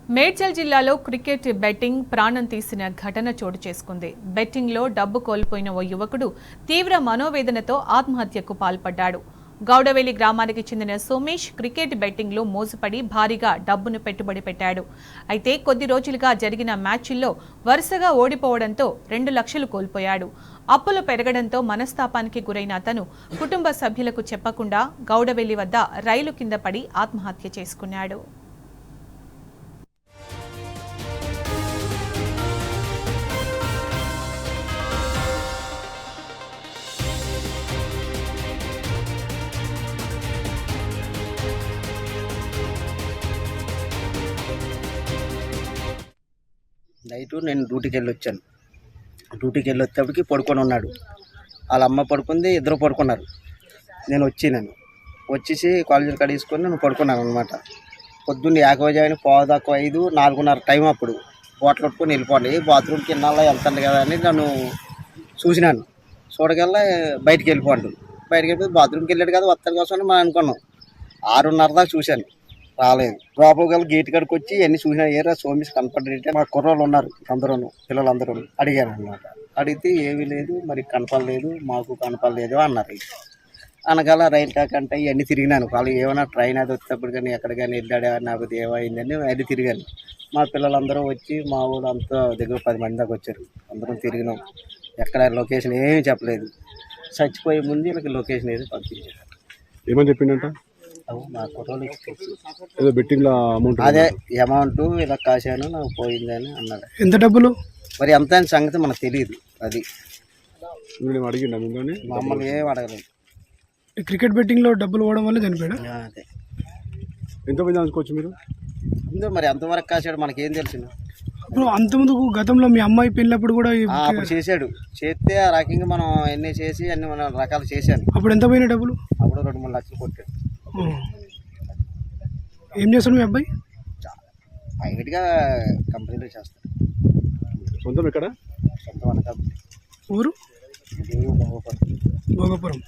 మేడ్చల్ జిల్లాలో cricket betting ప్రాణం తీసిన ఘటన చోటు చేసుకుంది. బెట్టింగ్లో డబ్బు కోల్పోయిన ఓ యువకుడు తీవ్ర మనోవేదనతో ఆత్మహత్యకు పాల్పడ్డాడు. గౌడవేలి గ్రామానికి చెందిన సోమేష్ క్రికెట్ బెట్టింగ్లో మోసపడి భారీగా డబ్బును పెట్టుబడి పెట్టాడు. అయితే కొద్ది రోజులుగా జరిగిన మ్యాచ్ల్లో వరుసగా ఓడిపోవడంతో 2 లక్షలు కోల్పోయాడు. అప్పులు పెరగడంతో మనస్తాపానికి గురైన అతను కుటుంబ సభ్యులకు చెప్పకుండా గౌడవేలి వద్ద రైలు కింద పడి ఆత్మహత్య చేసుకున్నాడు. నైటు నేను డ్యూటీకి వెళ్ళి వచ్చేప్పటికి పడుకొని ఉన్నాడు. వాళ్ళ అమ్మ పడుకుంది, ఇద్దరు పడుకున్నారు. నేను వచ్చేసి కాలేజీలు కడిగేసుకొని నేను పడుకున్నాను అనమాట. పొద్దున్న 50 పావుదాకా 5, 4:30 టైం అప్పుడు బాటిల్ కొట్టుకొని వెళ్ళిపోండి, బాత్రూమ్కి ఇన్నాళ్ళ వెళ్తాను కదా అని నన్ను చూసినాను. చూడగల్లా బయటికి వెళ్ళిపోయి బాత్రూమ్కి వెళ్ళాడు కదా వస్తాను కోసం అని మనం అనుకున్నాం. 6:30 దాకా చూశాను, రాలేదు. లోపల గేట్ కాడికి వచ్చి అన్ని చూసినా ఏరా సోమేష్ కనపడ్డంటే మా కుర్రోళ్ళు ఉన్నారు, పిల్లలందరూ అడిగాను అనమాట. అడిగితే ఏమీ లేదు, మరి కనపడలేదు, మాకు కనపడలేదు అన్నారు. అనగల రైలు కాకంటే ఇవన్నీ తిరిగినాను. వాళ్ళు ఏమైనా ట్రైన్ అది వచ్చేటప్పుడు కానీ ఎక్కడ కానీ వెళ్ళాడా నాకు ఏమైందని అన్నీ తిరిగాను. మా పిల్లలందరూ వచ్చి మా ఊళ్ళో అంతా దగ్గర 10 మంది దాకా వచ్చారు. అందరం తిరిగినాం. ఎక్కడ లొకేషన్ ఏమీ చెప్పలేదు. చచ్చిపోయే ముందు వీళ్ళకి లొకేషన్ ఏది పంపించారు. ఏమని చెప్పిండంట? మా కుర్రోళ్ళు ఏదో బెట్టింగ్ అమౌంట్, అదే అమౌంట్ ఇలా కాశాను నాకు పోయిందని అన్నాడు. ఎంత డబ్బులు మరి ఎంత అని సంగతి మనకు తెలియదు. అది అడిగిండా మిమ్మల్ని? మమ్మల్ని ఏం అడగలేదు. క్రికెట్ బెట్టింగ్ లో డబ్బులు పోవడం వల్ల చనిపోయాడు. అదే ఎంతమంది అనుకోవచ్చు మీరు? మరి ఎంతవరకు కాశాడు మనకేం తెలిసింది. ఇప్పుడు అంతముందు గతంలో మీ అమ్మాయి పెళ్ళినప్పుడు కూడా అప్పుడు చేశాడు. చేస్తే ఆ రకంగా మనం ఎన్ని చేసి అన్ని మనం రకాలు చేశాను. అప్పుడు ఎంత పోయిన డబ్బులు? అప్పుడు 2-3 లక్షలు కొట్టాడు. ఏం చేస్తాడు మీ అబ్బాయి? ప్రైవేట్గా కంపెనీలో చేస్తాడు. సొంతం ఎక్కడ? సొంతం అనకాపల్లి. ఊరు భోగపురం. భోగపురం.